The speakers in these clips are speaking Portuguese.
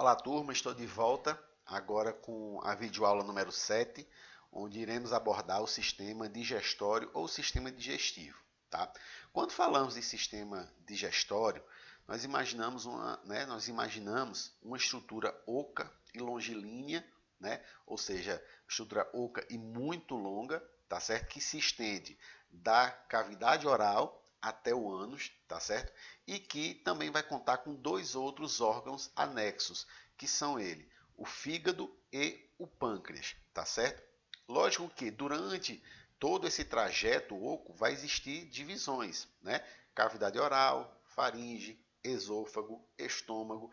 Olá, turma, estou de volta agora com a videoaula número 7, onde iremos abordar o sistema digestório ou sistema digestivo. Tá? Quando falamos de sistema digestório, nós imaginamos uma estrutura oca e longilínea, né? Ou seja, estrutura oca e muito longa, tá certo? Que se estende da cavidade oral até o ânus, tá certo? E que também vai contar com dois outros órgãos anexos, que são o fígado e o pâncreas, tá certo? Lógico que durante todo esse trajeto oco vai existir divisões, né? Cavidade oral, faringe, esôfago, estômago,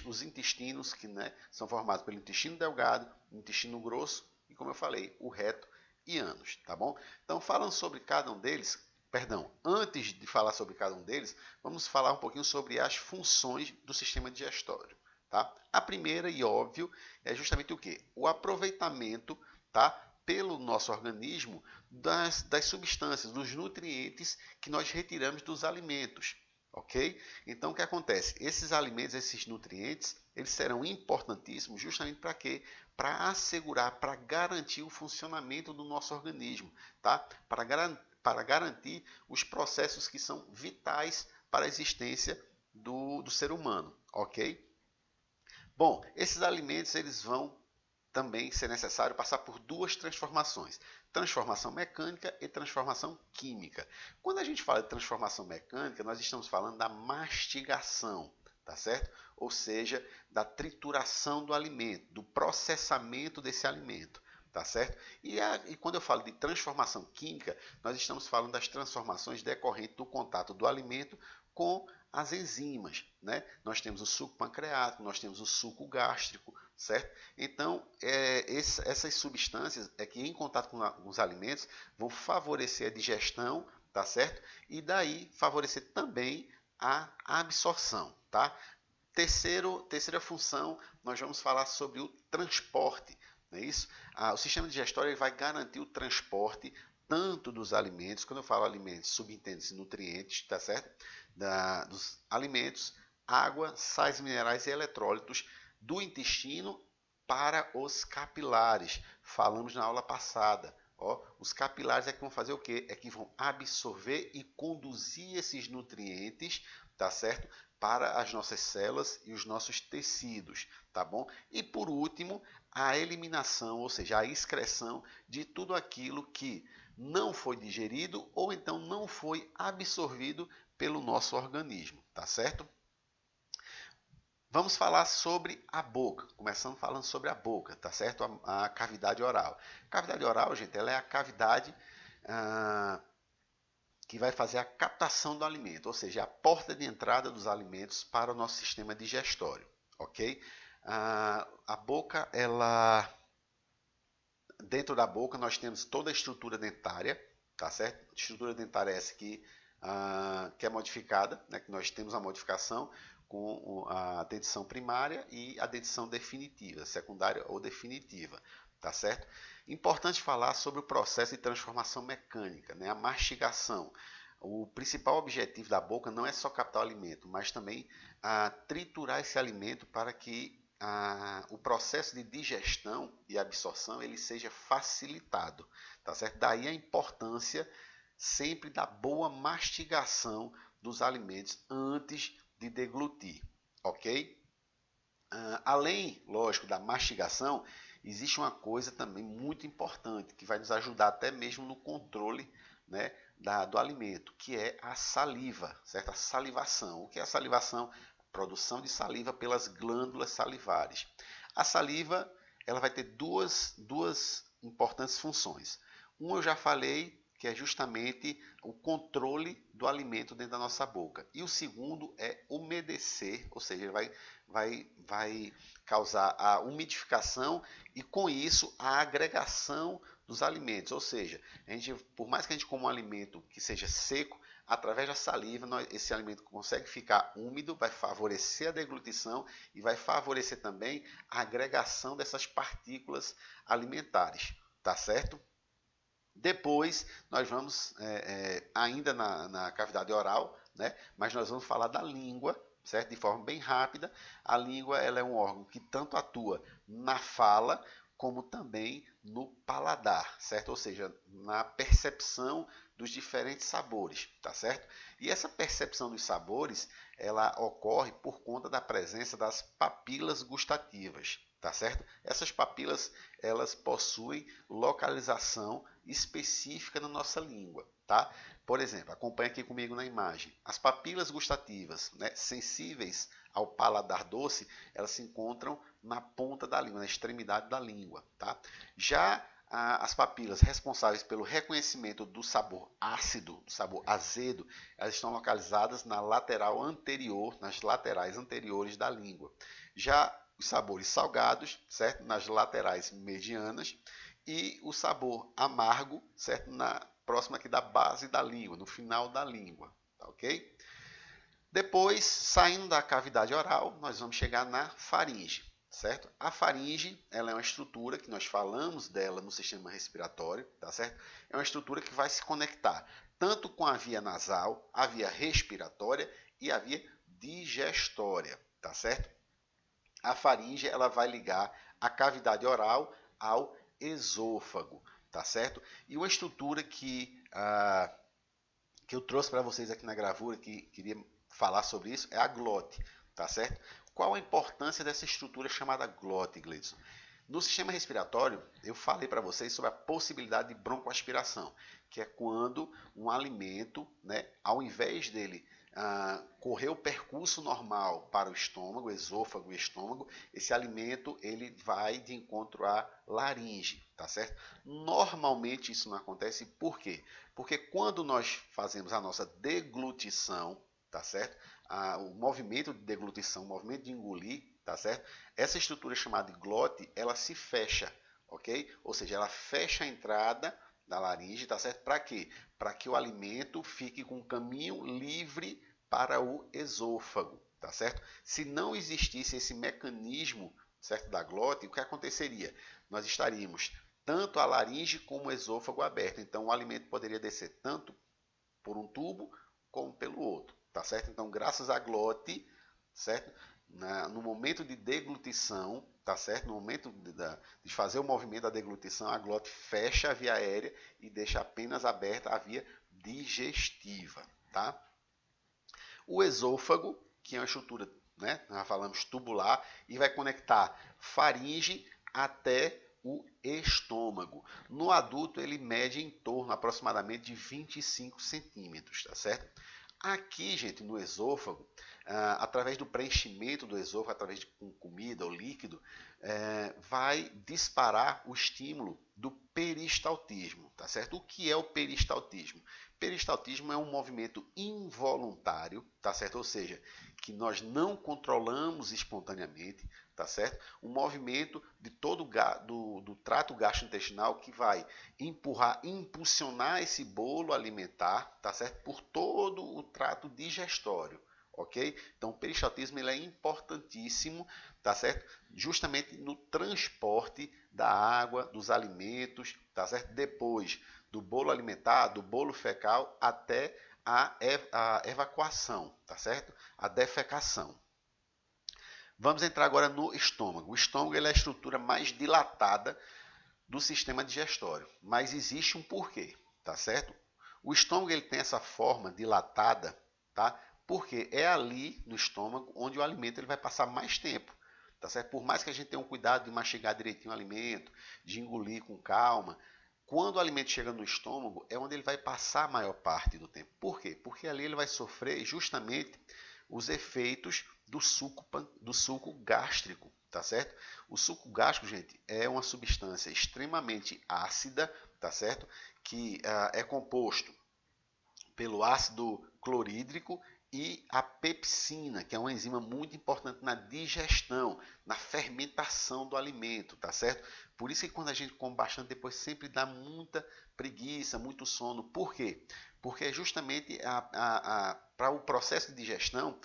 os intestinos, que né, são formados pelo intestino delgado, intestino grosso e, como eu falei, o reto e ânus, tá bom? Então, falando sobre cada um deles, perdão, antes de falar sobre cada um deles, vamos falar um pouquinho sobre as funções do sistema digestório. Tá? A primeira, e óbvio, é justamente o quê? O aproveitamento, tá, pelo nosso organismo das substâncias, dos nutrientes que nós retiramos dos alimentos. Ok? Então, o que acontece? Esses alimentos, esses nutrientes, eles serão importantíssimos justamente para quê? Para assegurar, para garantir o funcionamento do nosso organismo, tá? Para garantir os processos que são vitais para a existência do ser humano, ok? Bom, esses alimentos eles vão também ser necessário passar por duas transformações: transformação mecânica e transformação química. Quando a gente fala de transformação mecânica, nós estamos falando da mastigação, tá certo? Ou seja, da trituração do alimento, do processamento desse alimento, tá certo? E quando eu falo de transformação química, nós estamos falando das transformações decorrentes do contato do alimento com as enzimas, né? Nós temos o suco pancreático, nós temos o suco gástrico, certo? Então, essas substâncias que em contato com os alimentos vão favorecer a digestão, tá certo? E daí favorecer também a absorção, tá? Terceira função, nós vamos falar sobre o transporte, não é isso? O sistema digestório ele vai garantir o transporte tanto dos alimentos, quando eu falo alimentos, subentende-se nutrientes, tá certo? Dos alimentos, água, sais minerais e eletrólitos do intestino para os capilares. Falamos na aula passada. Ó, os capilares é que vão fazer o quê? É que vão absorver e conduzir esses nutrientes, tá certo? Para as nossas células e os nossos tecidos, tá bom? E por último, a eliminação, ou seja, a excreção de tudo aquilo que não foi digerido ou então não foi absorvido pelo nosso organismo, tá certo? Vamos falar sobre a boca, começando falando sobre a boca, tá certo? A cavidade oral. Cavidade oral, gente, ela é a cavidade que vai fazer a captação do alimento, ou seja, a porta de entrada dos alimentos para o nosso sistema digestório, ok? A boca, dentro da boca nós temos toda a estrutura dentária, tá certo? A estrutura dentária é essa que é modificada, né? Que nós temos a modificação com a dentição primária e a dentição definitiva, secundária ou definitiva, tá certo? Importante falar sobre o processo de transformação mecânica, né? A mastigação. O principal objetivo da boca não é só captar o alimento, mas também triturar esse alimento para que o processo de digestão e absorção ele seja facilitado, tá certo? Daí a importância sempre da boa mastigação dos alimentos antes de deglutir, ok? Além, lógico, da mastigação, existe uma coisa também muito importante que vai nos ajudar até mesmo no controle, né, do alimento, que é a saliva, certo? A salivação. O que é a salivação? Produção de saliva pelas glândulas salivares. A saliva ela vai ter duas importantes funções. Uma eu já falei, que é justamente o controle do alimento dentro da nossa boca. E o segundo é umedecer, ou seja, ele vai causar a umidificação e com isso a agregação dos alimentos. Ou seja, por mais que a gente coma um alimento que seja seco, através da saliva, esse alimento consegue ficar úmido, vai favorecer a deglutição e vai favorecer também a agregação dessas partículas alimentares, tá certo? Depois nós vamos, ainda na cavidade oral, né? Mas nós vamos falar da língua, certo? De forma bem rápida. A língua ela é um órgão que tanto atua na fala como também no paladar, certo? Ou seja, na percepção dos diferentes sabores, tá certo? E essa percepção dos sabores, ela ocorre por conta da presença das papilas gustativas, tá certo? Essas papilas, elas possuem localização específica na nossa língua, tá? Por exemplo, acompanha aqui comigo na imagem. As papilas gustativas, né, sensíveis ao paladar doce, elas se encontram na ponta da língua, na extremidade da língua, tá? Já as papilas responsáveis pelo reconhecimento do sabor ácido, do sabor azedo, elas estão localizadas na lateral anterior, nas laterais anteriores da língua. Já os sabores salgados, certo? Nas laterais medianas, e o sabor amargo, certo? Próximo aqui da base da língua, no final da língua, tá ok? Depois, saindo da cavidade oral, nós vamos chegar na faringe, certo? A faringe, ela é uma estrutura que nós falamos dela no sistema respiratório, tá certo? É uma estrutura que vai se conectar tanto com a via nasal, a via respiratória e a via digestória, tá certo? A faringe, ela vai ligar a cavidade oral ao esôfago, tá certo? E uma estrutura que eu trouxe para vocês aqui na gravura, que queria falar sobre isso, é a glote, tá certo? Qual a importância dessa estrutura chamada glote, Gleidson? No sistema respiratório, eu falei para vocês sobre a possibilidade de broncoaspiração, que é quando um alimento, né, ao invés dele correr o percurso normal para o estômago, esôfago e estômago, esse alimento ele vai de encontro à laringe, tá certo? Normalmente isso não acontece, por quê? Porque quando nós fazemos a nossa deglutição, tá certo? O movimento de deglutição, o movimento de engolir, tá certo? Essa estrutura chamada de glote, ela se fecha, ok? Ou seja, ela fecha a entrada da laringe, tá certo? Para quê? Para que o alimento fique com um caminho livre para o esôfago, tá certo? Se não existisse esse mecanismo, certo, da glote, o que aconteceria? Nós estaríamos tanto a laringe como o esôfago aberto. Então o alimento poderia descer tanto por um tubo como pelo outro, tá certo? Então, graças à glote, certo? No momento de deglutição, tá certo? No momento de fazer o movimento da deglutição, a glote fecha a via aérea e deixa apenas aberta a via digestiva, tá? O esôfago, que é uma estrutura, né? Nós falamos tubular, e vai conectar faringe até o estômago. No adulto, ele mede em torno aproximadamente de 25 centímetros, tá certo? Aqui, gente, no esôfago, através do preenchimento do esôfago, através de comida ou líquido, vai disparar o estímulo do peristaltismo, tá certo? O que é o peristaltismo? Peristaltismo é um movimento involuntário, tá certo? Ou seja, que nós não controlamos espontaneamente, tá certo? Um movimento de todo do trato gastrointestinal que vai impulsionar esse bolo alimentar, tá certo? Por todo o trato digestório, ok? Então o peristaltismo ele é importantíssimo, tá certo? Justamente no transporte da água, dos alimentos, tá certo? Depois do bolo alimentar, do bolo fecal até a evacuação, tá certo? A defecação. Vamos entrar agora no estômago. O estômago ele é a estrutura mais dilatada do sistema digestório, mas existe um porquê, tá certo? O estômago ele tem essa forma dilatada, tá? Porque é ali no estômago onde o alimento ele vai passar mais tempo, tá certo? Por mais que a gente tenha um cuidado de mastigar direitinho o alimento, de engolir com calma, quando o alimento chega no estômago é onde ele vai passar a maior parte do tempo. Por quê? Porque ali ele vai sofrer justamente os efeitos do suco gástrico, tá certo? O suco gástrico, gente, é uma substância extremamente ácida, tá certo? Que é composto pelo ácido clorídrico e a pepsina, que é uma enzima muito importante na digestão, na fermentação do alimento, tá certo? Por isso que quando a gente come bastante, depois sempre dá muita preguiça, muito sono. Por quê? Porque é justamente para o processo de digestão,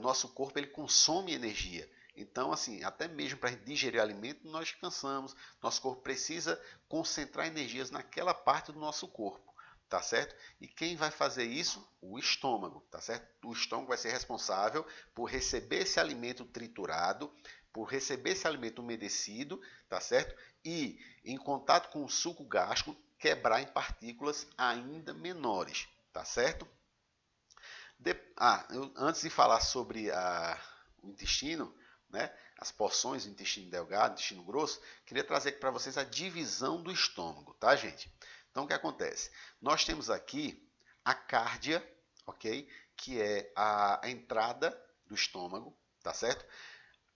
nosso corpo ele consome energia. Então, assim, até mesmo para digerir alimento, nós cansamos. Nosso corpo precisa concentrar energias naquela parte do nosso corpo, tá certo? E quem vai fazer isso? O estômago, tá certo? O estômago vai ser responsável por receber esse alimento triturado, por receber esse alimento umedecido, tá certo? E em contato com o suco gástrico, quebrar em partículas ainda menores, tá certo? Antes de falar sobre o intestino, né, as porções do intestino delgado, intestino grosso, queria trazer para vocês a divisão do estômago, tá, gente? Então, o que acontece? Nós temos aqui a cárdia, ok? Que é a entrada do estômago, tá certo?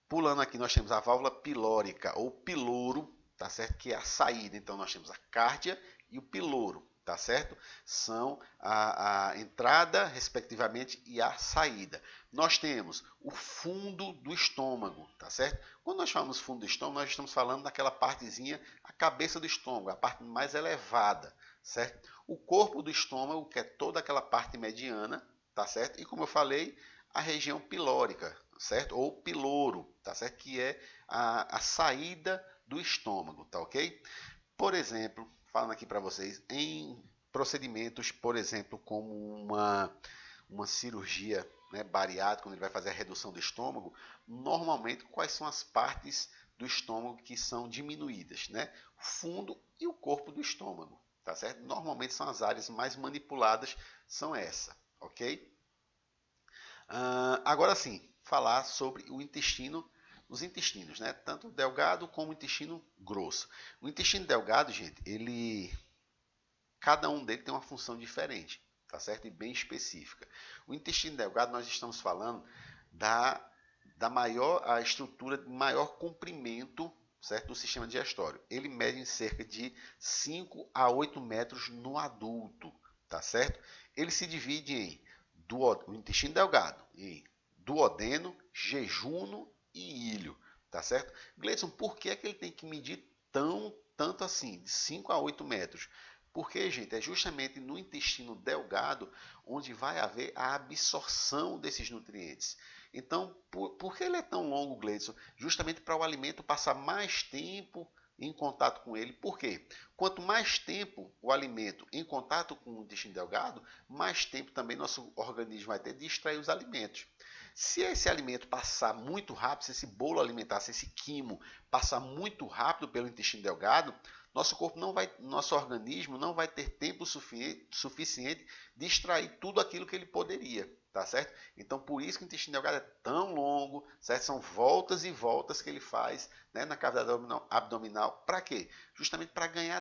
Pulando aqui, nós temos a válvula pilórica ou piloro, tá certo? Que é a saída. Então, nós temos a cárdia e o piloro, tá certo? São a entrada, respectivamente, e a saída. Nós temos o fundo do estômago, tá certo? Quando nós falamos fundo do estômago, nós estamos falando daquela partezinha, a cabeça do estômago, a parte mais elevada, certo? O corpo do estômago, que é toda aquela parte mediana, tá certo? E como eu falei, a região pilórica, certo? Ou piloro, tá certo? Que é a saída do estômago, tá ok? Por exemplo, falando aqui para vocês, em procedimentos, por exemplo, como uma cirurgia, né, bariátrica, quando ele vai fazer a redução do estômago, normalmente quais são as partes do estômago que são diminuídas, né? O fundo e o corpo do estômago, tá certo? Normalmente são as áreas mais manipuladas, são essa, ok? Agora sim, falar sobre o intestino, os intestinos, né? Tanto o delgado como o intestino grosso. O intestino delgado, gente, cada um dele tem uma função diferente, tá certo? E bem específica. O intestino delgado, nós estamos falando a estrutura de maior comprimento, certo? Do sistema digestório. Ele mede em cerca de 5 a 8 metros no adulto, tá certo? Ele se divide o intestino delgado em duodeno, jejuno e ilho, tá certo? Gleison, por que é que ele tem que medir tanto assim, de 5 a 8 metros? Porque, gente, é justamente no intestino delgado onde vai haver a absorção desses nutrientes. Então, por que ele é tão longo, Gleison? Justamente para o alimento passar mais tempo em contato com ele. Por quê? Quanto mais tempo o alimento em contato com o intestino delgado, mais tempo também nosso organismo vai ter de extrair os alimentos. Se esse alimento passar muito rápido, se esse bolo alimentar, se esse quimo passar muito rápido pelo intestino delgado, nosso organismo não vai ter tempo suficiente de extrair tudo aquilo que ele poderia, tá certo? Então, por isso que o intestino delgado é tão longo, certo? São voltas e voltas que ele faz, né, na cavidade abdominal. Para quê? Justamente para ganhar